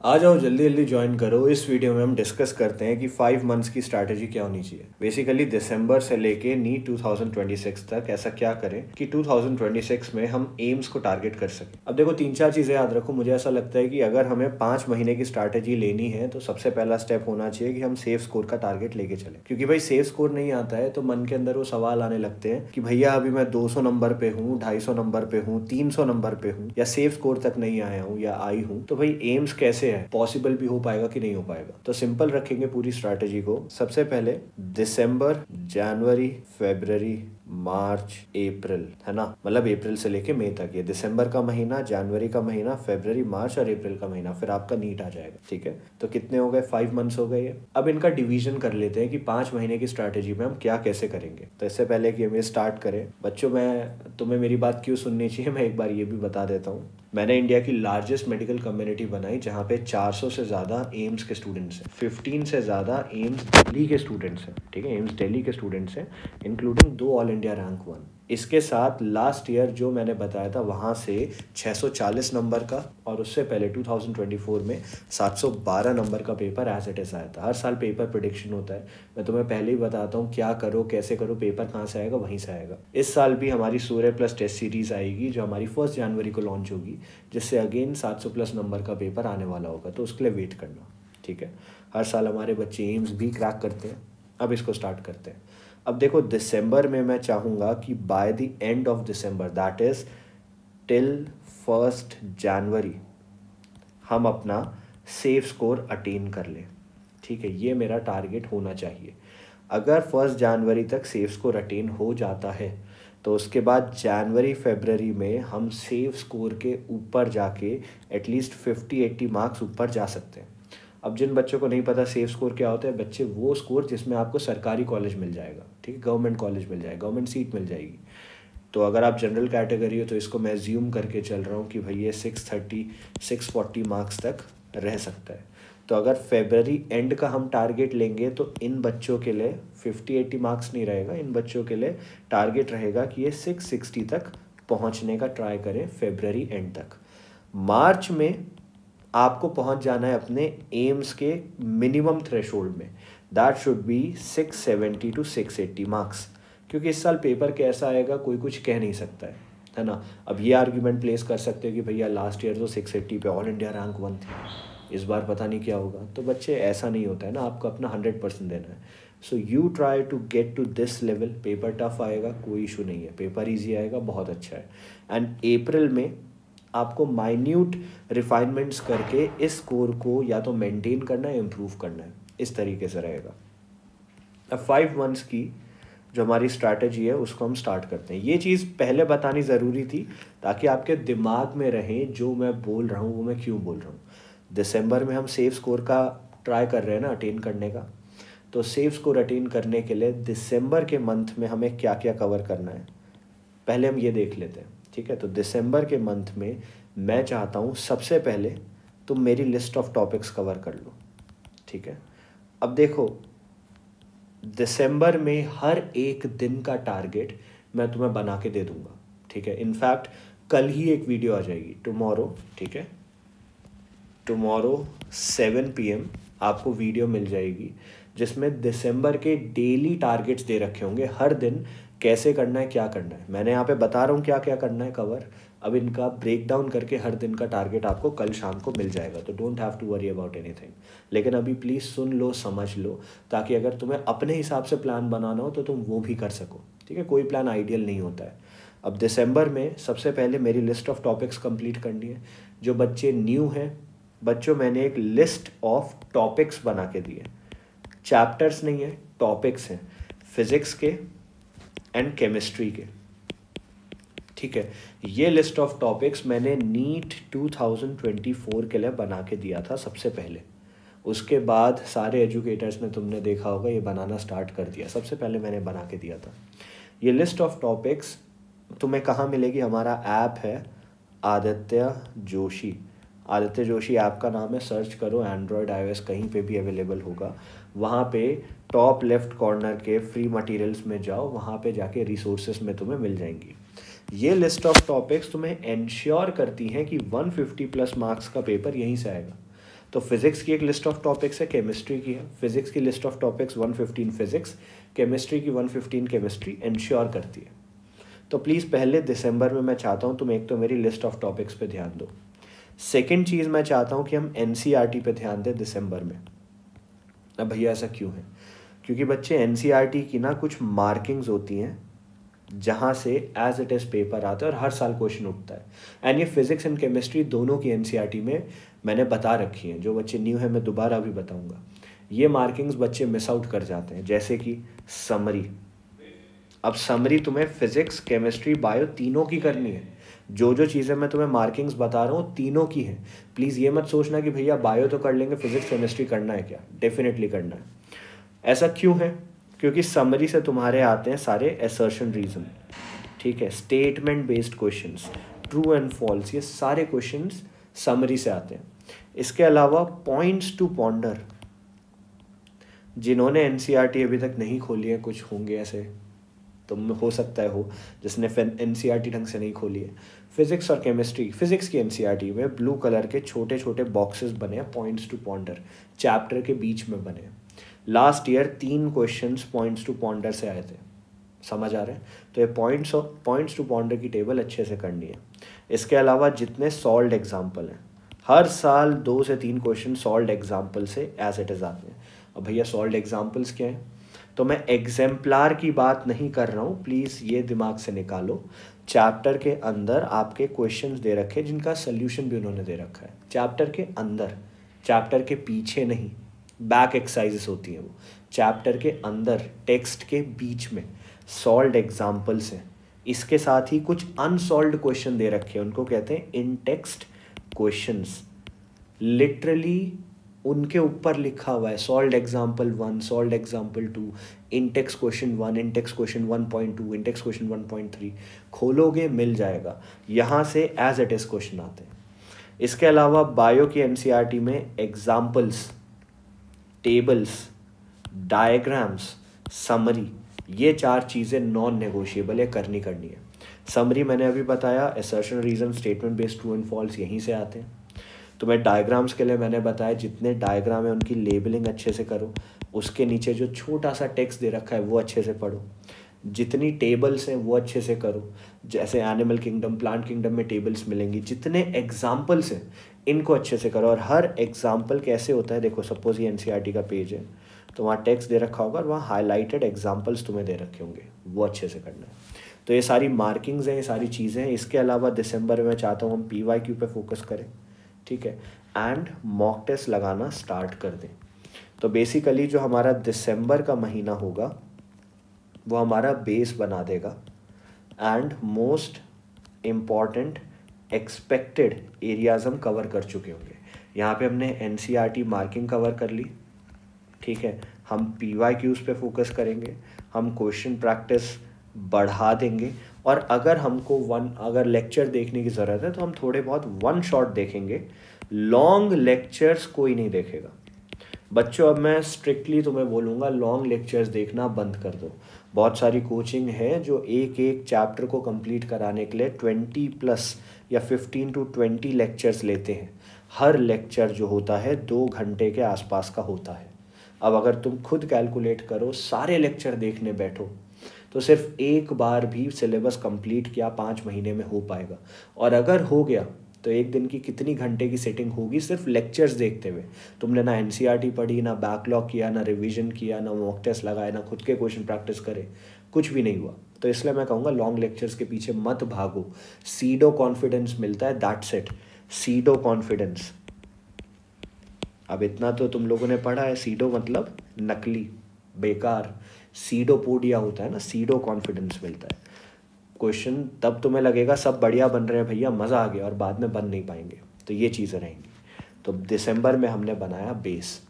आ जाओ जल्दी जल्दी ज्वाइन करो। इस वीडियो में हम डिस्कस करते हैं कि 5 मंथ्स की स्ट्रैटेजी क्या होनी चाहिए। बेसिकली दिसंबर से लेके नीट 2026 तक ऐसा क्या करें कि 2026 में हम एम्स को टारगेट कर सकें। अब देखो, 3-4 चीज़ें याद रखो। मुझे ऐसा लगता है कि अगर हमें 5 महीने की स्ट्रैटेजी लेनी है तो सबसे पहला स्टेप होना चाहिए कि हम सेफ स्कोर का टारगेट लेके चलें, क्योंकि भाई सेफ स्कोर नहीं आता है तो मन के अंदर वो सवाल आने लगते हैं कि भैया अभी मैं 200 नंबर पे हूँ, 250 नंबर पे हूँ, 300 नंबर पे हूँ या सेफ स्कोर तक नहीं आया हूँ या आई हूँ, तो भाई एम्स कैसे है, पॉसिबल भी हो पाएगा कि नहीं हो पाएगा। तो सिंपल रखेंगे पूरी स्ट्रैटेजी को। सबसे पहले दिसंबर, जनवरी, फरवरी, मार्च, अप्रैल, है ना, मतलब अप्रैल से लेके मई तक। ये दिसंबर का महीना, जनवरी का महीना, फरवरी, मार्च और अप्रैल का महीना, फिर आपका नीट आ जाएगा। ठीक है, तो कितने हो गए? 5 मंथ्स हो गए ये। अब इनका डिवीजन कर लेते हैं कि 5 महीने की स्ट्रैटेजी में हम क्या कैसे करेंगे। तो इससे पहले कि हम ये स्टार्ट करें, बच्चों, मैं तुम्हें मेरी बात क्यों सुननी चाहिए मैं एक बार ये भी बता देता हूँ। मैंने इंडिया की लार्जेस्ट मेडिकल कम्युनिटी बनाई जहाँ पे 400 से ज़्यादा एम्स के स्टूडेंट्स हैं, 15 से ज़्यादा एम्स दिल्ली के स्टूडेंट्स हैं। ठीक है, एम्स दिल्ली के स्टूडेंट्स हैं, इंक्लूडिंग 2 ऑल इंडिया रैंक 1। इसके साथ लास्ट ईयर जो मैंने बताया था वहाँ से 640 नंबर का, और उससे पहले 2024 में 712 नंबर का पेपर एज इट इज़ आया था। हर साल पेपर प्रिडिक्शन होता है, मैं तुम्हें पहले ही बताता हूँ क्या करो कैसे करो, पेपर कहाँ से आएगा वहीं से आएगा। इस साल भी हमारी सूर्य प्लस टेस्ट सीरीज़ आएगी जो हमारी 1 जनवरी को लॉन्च होगी, जिससे अगेन 700 प्लस नंबर का पेपर आने वाला होगा, तो उसके लिए वेट करना। ठीक है, हर साल हमारे बच्चे एम्स भी क्रैक करते हैं। अब इसको स्टार्ट करते हैं। अब देखो, दिसंबर में मैं चाहूँगा कि by the end of December, that is till 1 जनवरी, हम अपना सेफ स्कोर अटेन कर लें। ठीक है, ये मेरा टारगेट होना चाहिए। अगर 1 जनवरी तक सेफ स्कोर अटेन हो जाता है तो उसके बाद जनवरी फरवरी में हम सेफ स्कोर के ऊपर जाके एटलीस्ट 50-80 मार्क्स ऊपर जा सकते हैं। अब जिन बच्चों को नहीं पता सेफ स्कोर क्या होता है, बच्चे वो स्कोर जिसमें आपको सरकारी कॉलेज मिल जाएगा, ठीक है, गवर्नमेंट कॉलेज मिल जाएगा, गवर्नमेंट सीट मिल जाएगी। तो अगर आप जनरल कैटेगरी हो तो इसको मैं ज्यूम करके चल रहा हूँ कि भाई ये 630 640 मार्क्स तक रह सकता है। तो अगर फेबररी एंड का हम टारगेट लेंगे तो इन बच्चों के लिए 50-80 मार्क्स नहीं रहेगा, इन बच्चों के लिए टारगेट रहेगा कि ये 660 तक पहुँचने का ट्राई करें फेबररी एंड तक। मार्च में आपको पहुंच जाना है अपने एम्स के मिनिमम थ्रेशोल्ड में, that should be 670 to 680 marks, क्योंकि इस साल पेपर कैसा आएगा कोई कुछ कह नहीं सकता है ना। अब ये आर्ग्यूमेंट प्लेस कर सकते हो कि भैया लास्ट ईयर तो 680 पे ऑल इंडिया रैंक 1 थी, इस बार पता नहीं क्या होगा। तो बच्चे ऐसा नहीं होता है ना, आपको अपना 100% देना है। So you try to get to this level. Paper tough आएगा कोई इशू नहीं है, पेपर ईजी आएगा बहुत अच्छा है। एंड अप्रैल में आपको माइन्यूट रिफाइनमेंट्स करके इस स्कोर को या तो मेंटेन करना है, इम्प्रूव करना है, इस तरीके से रहेगा। अब 5 मंथ्स की जो हमारी स्ट्रैटेजी है उसको हम स्टार्ट करते हैं। ये चीज़ पहले बतानी ज़रूरी थी ताकि आपके दिमाग में रहे जो मैं बोल रहा हूँ वो मैं क्यों बोल रहा हूँ। दिसंबर में हम सेफ स्कोर का ट्राई कर रहे हैं ना अटेन करने का, तो सेफ स्कोर अटेन करने के लिए दिसंबर के मंथ में हमें क्या क्या कवर करना है पहले हम ये देख लेते हैं। ठीक है, तो दिसंबर के मंथ में मैं चाहता हूँ सबसे पहले तुम मेरी लिस्ट ऑफ टॉपिक्स कवर कर लो। ठीक है, अब देखो, दिसंबर में हर एक दिन का टारगेट मैं तुम्हें बना के दे दूंगा। ठीक है, इनफैक्ट कल ही एक वीडियो आ जाएगी, टुमारो। ठीक है, टुमारो 7 PM आपको वीडियो मिल जाएगी जिसमें दिसंबर के डेली टारगेट्स दे रखे होंगे, हर दिन कैसे करना है क्या करना है। मैंने यहाँ पे बता रहा हूँ क्या क्या करना है कवर। अब इनका ब्रेक डाउन करके हर दिन का टारगेट आपको कल शाम को मिल जाएगा, तो don't have to worry about anything. लेकिन अभी प्लीज़ सुन लो, समझ लो, ताकि अगर तुम्हें अपने हिसाब से प्लान बनाना हो तो तुम वो भी कर सको। ठीक है, कोई प्लान आइडियल नहीं होता है। अब दिसंबर में सबसे पहले मेरी लिस्ट ऑफ टॉपिक्स कंप्लीट करनी है। जो बच्चे न्यू हैं, बच्चों मैंने एक लिस्ट ऑफ टॉपिक्स बना के दिए, चैप्टर्स नहीं है, टॉपिक्स हैं, फिजिक्स के एंड केमिस्ट्री के। ठीक है, ये लिस्ट ऑफ टॉपिक्स मैंने नीट 2024 के लिए बना के दिया था सबसे पहले। उसके बाद सारे एजुकेटर्स ने, तुमने देखा होगा, ये बनाना स्टार्ट कर दिया, सबसे पहले मैंने बना के दिया था। ये लिस्ट ऑफ टॉपिक्स तुम्हें कहाँ मिलेगी? हमारा ऐप है आदित्य जोशी। आदित्य जोशी ऐप का नाम है, सर्च करो, एंड्रॉयड iOS कहीं पे भी अवेलेबल होगा। वहाँ पे टॉप लेफ्ट कॉर्नर के फ्री मटेरियल्स में जाओ, वहाँ पे जाके रिसोर्सेज में तुम्हें मिल जाएंगी। ये लिस्ट ऑफ टॉपिक्स तुम्हें इंश्योर करती हैं कि 150 प्लस मार्क्स का पेपर यहीं से आएगा। तो फिजिक्स की एक लिस्ट ऑफ टॉपिक्स है, केमिस्ट्री की है, फिजिक्स की list of topics 115 physics, chemistry की 115 केमिस्ट्री इंश्योर करती है। तो प्लीज़ पहले दिसंबर में मैं चाहता हूँ तुम एक तो मेरी लिस्ट ऑफ टॉपिक्स पे ध्यान दो। सेकेंड चीज़ मैं चाहता हूँ कि हम NCERT पे ध्यान दें दिसंबर में। अब भैया ऐसा क्यों है? क्योंकि बच्चे NCERT की ना कुछ मार्किंग्स होती हैं जहाँ से एज इट इज़ पेपर आता है और हर साल क्वेश्चन उठता है। एंड ये फिजिक्स एंड केमिस्ट्री दोनों की NCERT में मैंने बता रखी हैं। जो बच्चे न्यू है मैं दोबारा भी बताऊँगा। ये मार्किंग्स बच्चे मिस आउट कर जाते हैं, जैसे कि समरी। अब समरी तुम्हें फिजिक्स, केमिस्ट्री, बायो तीनों की करनी है। जो जो चीज़ें मैं तुम्हें मार्किंग्स बता रहा हूँ तीनों की हैं। प्लीज़ ये मत सोचना कि भैया बायो तो कर लेंगे, फिजिक्स केमिस्ट्री करना है क्या? डेफिनेटली करना है। ऐसा क्यों है? क्योंकि समरी से तुम्हारे आते हैं सारे असर्शन रीजन, ठीक है, statement based questions, true and false, ये सारे क्वेश्चंस समरी से आते हैं। इसके अलावा पॉइंट्स टू पॉन्डर, जिन्होंने NCERT अभी तक नहीं खोली है, कुछ होंगे ऐसे, तुम हो सकता है हो जिसने NCERT ढंग से नहीं खोली है। फिजिक्स और केमिस्ट्री, फिजिक्स की NCERT में ब्लू कलर के छोटे छोटे बॉक्सेस बने हैं, पॉइंट्स टू पॉन्डर, चैप्टर के बीच में बने हैं। Last year 3 questions points to ponder से आए थे, समझ आ रहे हैं? तो ये पॉइंट्स टू पॉन्डर की टेबल अच्छे से करनी है। इसके अलावा जितने सॉल्व्ड एग्जाम्पल हैं, हर साल 2 से 3 क्वेश्चन सॉल्व्ड एग्जाम्पल से एज इट इज़ आते हैं। अब भैया सॉल्व्ड एग्जाम्पल्स क्या हैं? तो मैं एग्जाम्पलार की बात नहीं कर रहा हूँ, प्लीज़ ये दिमाग से निकालो। चैप्टर के अंदर आपके क्वेश्चंस दे रखे जिनका सोल्यूशन भी उन्होंने दे रखा है, चैप्टर के अंदर, चैप्टर के पीछे नहीं। बैक एक्सरसाइजेस होती हैं वो, चैप्टर के अंदर टेक्स्ट के बीच में सॉल्व्ड एग्जाम्पल्स हैं। इसके साथ ही कुछ अनसॉल्व्ड क्वेश्चन दे रखे हैं, उनको कहते हैं इन टेक्स्ट क्वेश्चंस। लिटरली उनके ऊपर लिखा हुआ है solved example 1, solved example 2, Intex question 1, Intex question 1.2, Intex question 1.3। खोलोगे मिल जाएगा, यहाँ से एज इट इज़ क्वेश्चन आते हैं। इसके अलावा बायो की NCERT में एग्जाम्पल्स, टेबल्स, डायग्राम्स, समरी, ये 4 चीज़ें नॉन नेगोशिएबल है, करनी है। समरी मैंने अभी बताया, assertion, reason, statement based, true and false यहीं से आते हैं। तुम्हें डायग्राम्स के लिए मैंने बताया जितने डायग्राम है उनकी लेबलिंग अच्छे से करो, उसके नीचे जो छोटा सा टेक्स्ट दे रखा है वो अच्छे से पढ़ो, जितनी टेबल्स हैं वो अच्छे से करो। जैसे एनिमल किंगडम, प्लांट किंगडम में टेबल्स मिलेंगी, जितने एग्जाम्पल्स हैं इनको अच्छे से करो। और हर एग्जाम्पल कैसे होता है, देखो सपोज ये NCERT का पेज है तो वहाँ टेक्स्ट दे रखा होगा और वहाँ हाईलाइटेड एग्जाम्पल्स तुम्हें दे रखे होंगे, वो अच्छे से करना है। तो ये सारी मार्किंग्स हैं, ये सारी चीज़ें हैं। इसके अलावा दिसंबर में चाहता हूँ हम PYQ पे फोकस करें, ठीक है, एंड मॉक टेस्ट लगाना स्टार्ट कर दें। तो बेसिकली जो हमारा दिसंबर का महीना होगा वो हमारा बेस बना देगा। And most important expected areas हम कवर कर चुके होंगे। यहाँ पे हमने NCERT मार्किंग कवर कर ली, ठीक है। हम PYQs पे फोकस करेंगे, हम क्वेश्चन प्रैक्टिस बढ़ा देंगे, और अगर हमको अगर लेक्चर देखने की ज़रूरत है तो हम थोड़े बहुत 1 शॉट देखेंगे। लॉन्ग लेक्चर्स कोई नहीं देखेगा बच्चों। अब मैं स्ट्रिक्टली तुम्हें बोलूँगा लॉन्ग लेक्चर्स देखना बंद कर दो। बहुत सारी कोचिंग है जो एक एक चैप्टर को कंप्लीट कराने के लिए 20+ या 15 to 20 लेक्चर्स लेते हैं। हर लेक्चर जो होता है 2 घंटे के आसपास का होता है। अब अगर तुम खुद कैलकुलेट करो, सारे लेक्चर देखने बैठो तो सिर्फ एक बार भी सिलेबस कंप्लीट किया 5 महीने में हो पाएगा। और अगर हो गया तो एक दिन की कितनी घंटे की सेटिंग होगी सिर्फ लेक्चर्स देखते हुए। तुमने ना NCERT पढ़ी, ना बैकलॉग किया, ना रिवीजन किया, ना मॉक टेस्ट लगाए, ना खुद के क्वेश्चन प्रैक्टिस करे, कुछ भी नहीं हुआ। तो इसलिए मैं कहूँगा लॉन्ग लेक्चर्स के पीछे मत भागो। सीडो कॉन्फिडेंस मिलता है, दैट्स इट, सीडो कॉन्फिडेंस। अब इतना तो तुम लोगों ने पढ़ा है, सीडो मतलब नकली, बेकार। सीडोपोडिया होता है ना, सीडो कॉन्फिडेंस मिलता है। क्वेश्चन तब तुम्हें लगेगा सब बढ़िया बन रहे हैं भैया, मज़ा आ गया, और बाद में बन नहीं पाएंगे। तो ये चीज़ें रहेंगी। तो दिसंबर में हमने बनाया बेस।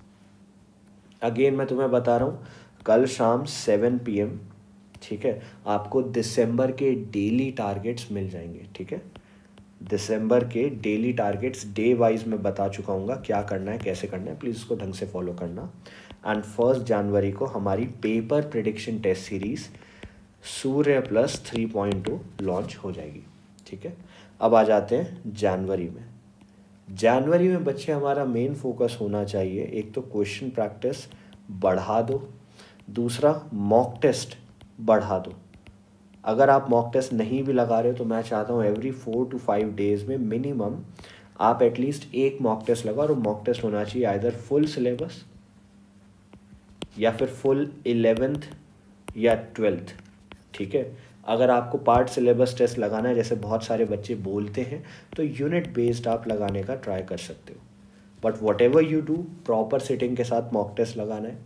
अगेन मैं तुम्हें बता रहा हूँ, कल शाम 7 PM, ठीक है, आपको दिसंबर के डेली टारगेट्स मिल जाएंगे, ठीक है। दिसंबर के डेली टारगेट्स डे वाइज मैं बता चुका हूँ क्या करना है, कैसे करना है, प्लीज़ उसको ढंग से फॉलो करना। एंड 1 जनवरी को हमारी पेपर प्रेडिक्शन टेस्ट सीरीज़ सूर्य प्लस 3.2 लॉन्च हो जाएगी, ठीक है। अब आ जाते हैं जनवरी में। जनवरी में बच्चे हमारा मेन फोकस होना चाहिए, एक तो क्वेश्चन प्रैक्टिस बढ़ा दो, दूसरा मॉक टेस्ट बढ़ा दो। अगर आप मॉक टेस्ट नहीं भी लगा रहे हो तो मैं चाहता हूँ एवरी 4 to 5 डेज में मिनिमम आप एटलीस्ट एक मॉक टेस्ट लगाओ, और मॉक टेस्ट होना चाहिए आइदर फुल सिलेबस या फिर फुल 11th या 12th। ठीक है, अगर आपको पार्ट सिलेबस टेस्ट लगाना है जैसे बहुत सारे बच्चे बोलते हैं तो यूनिट बेस्ड आप लगाने का ट्राई कर सकते हो, but what ever you do proper sitting के साथ मॉक टेस्ट लगाना है।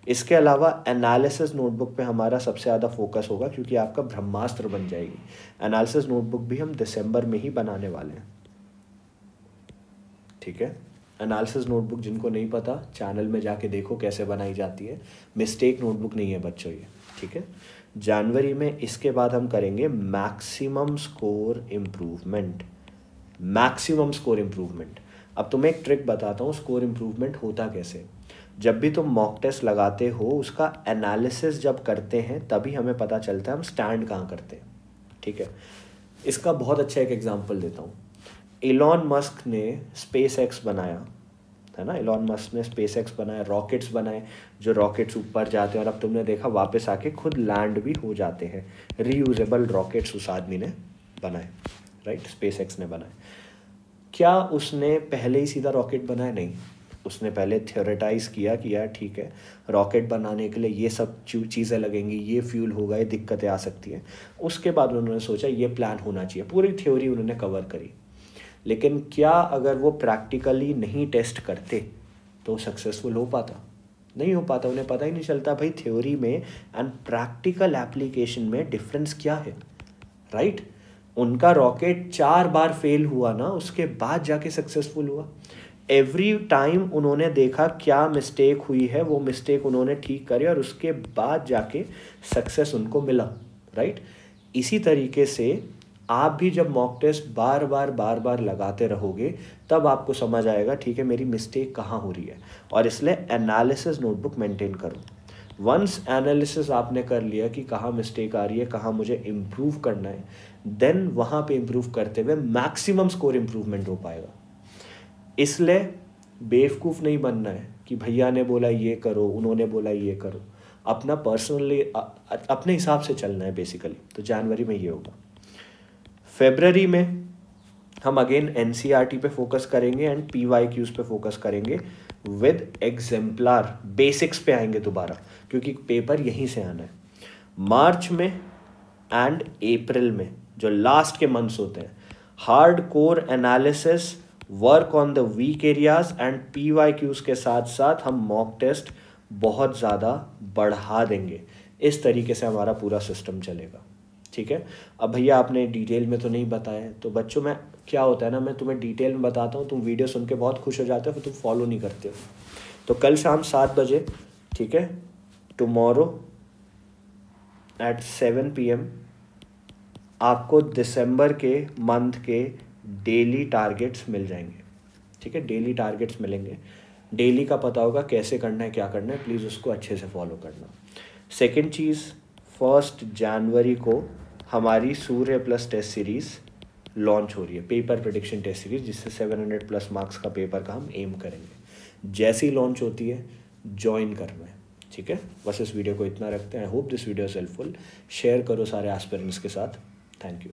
इसके अलावा एनालिसिस नोटबुक पे हमारा सबसे ज़्यादा फोकस होगा क्योंकि आपका ब्रह्मास्त्र बन जाएगी। एनालिसिस नोटबुक भी हम दिसंबर में ही बनाने वाले हैं। ठीक है, एनालिसिस नोटबुक जिनको नहीं पता चैनल में जाके देखो कैसे बनाई जाती है, मिस्टेक नोटबुक नहीं है बच्चों ये। ठीक है, जनवरी में इसके बाद हम करेंगे maximum score improvement. Maximum score improvement, अब तुम्हें एक ट्रिक बताता हूँ स्कोर इम्प्रूवमेंट होता कैसे। जब भी तुम मॉक टेस्ट लगाते हो उसका एनालिसिस जब करते हैं तभी हमें पता चलता है हम स्टैंड कहाँ करते हैं। ठीक है, इसका बहुत अच्छा एक एग्जांपल देता हूँ। एलॉन मस्क ने स्पेस एक्स बनाया है ना, एलॉन मस्क ने स्पेस एक्स बनाया, रॉकेट्स बनाए, जो रॉकेट्स ऊपर जाते हैं और अब तुमने देखा वापस आके खुद लैंड भी हो जाते हैं। रीयूजेबल रॉकेट्स उस आदमी ने बनाए, राइट, स्पेस एक्स ने बनाए। क्या उसने पहले ही सीधा रॉकेट बनाया? नहीं, उसने पहले थियोरेटाइज किया कि यार ठीक है रॉकेट बनाने के लिए ये सब चीज़ें लगेंगी, ये फ्यूल होगा, ये दिक्कतें आ सकती हैं। उसके बाद उन्होंने सोचा ये प्लान होना चाहिए, पूरी थ्योरी उन्होंने कवर करी। लेकिन क्या अगर वो प्रैक्टिकली नहीं टेस्ट करते तो सक्सेसफुल हो पाता? नहीं हो पाता। उन्हें पता ही नहीं चलता भाई थ्योरी में एंड प्रैक्टिकल एप्लीकेशन में डिफरेंस क्या है, राइट। उनका रॉकेट 4 बार फेल हुआ ना, उसके बाद जाके सक्सेसफुल हुआ। एवरी टाइम उन्होंने देखा क्या मिस्टेक हुई है, वो मिस्टेक उन्होंने ठीक करी और उसके बाद जाके सक्सेस उनको मिला, राइट। इसी तरीके से आप भी जब मॉक टेस्ट बार बार लगाते रहोगे तब आपको समझ आएगा ठीक है मेरी मिस्टेक कहाँ हो रही है, और इसलिए एनालिसिस नोटबुक मेंटेन करो। वंस एनालिसिस आपने कर लिया कि कहाँ मिस्टेक आ रही है, कहाँ मुझे इम्प्रूव करना है, देन वहाँ पे इम्प्रूव करते हुए मैक्सिमम स्कोर इम्प्रूवमेंट हो पाएगा। इसलिए बेवकूफ़ नहीं बनना है कि भैया ने बोला ये करो, उन्होंने बोला ये करो। अपना पर्सनली अपने हिसाब से चलना है बेसिकली। तो जनवरी में ये होगा। फरवरी में हम अगेन एनसीईआरटी पे फोकस करेंगे एंड पीवाईक्यूज पे फोकस करेंगे विद एग्जाम्पलर। बेसिक्स पे आएंगे दोबारा क्योंकि पेपर यहीं से आना है। मार्च में एंड अप्रैल में जो लास्ट के मंथ्स होते हैं, hard core analysis, work on the weak areas and PYQs के साथ साथ हम मॉक टेस्ट बहुत ज़्यादा बढ़ा देंगे। इस तरीके से हमारा पूरा सिस्टम चलेगा। ठीक है, अब भैया आपने डिटेल में तो नहीं बताया, तो बच्चों में क्या होता है ना, मैं तुम्हें डिटेल में बताता हूँ, तुम वीडियो सुन के बहुत खुश हो जाते हो फिर तुम फॉलो नहीं करते हो। तो कल शाम 7 बजे, ठीक है, टुमारो एट 7 PM आपको दिसंबर के मंथ के डेली टारगेट्स मिल जाएंगे। ठीक है, डेली टारगेट्स मिलेंगे। डेली का पता होगा कैसे करना है, क्या करना है, प्लीज़ उसको अच्छे से फॉलो करना। सेकेंड चीज़, 1 जनवरी को हमारी सूर्य प्लस टेस्ट सीरीज़ लॉन्च हो रही है, पेपर प्रेडिक्शन टेस्ट सीरीज़, जिससे 700+ मार्क्स का पेपर का हम एम करेंगे। जैसी लॉन्च होती है ज्वाइन करना है। ठीक है, बस इस वीडियो को इतना रखते हैं। I hope this video is helpful. Share करो सारे एस्पिरेंट्स के साथ। Thank you.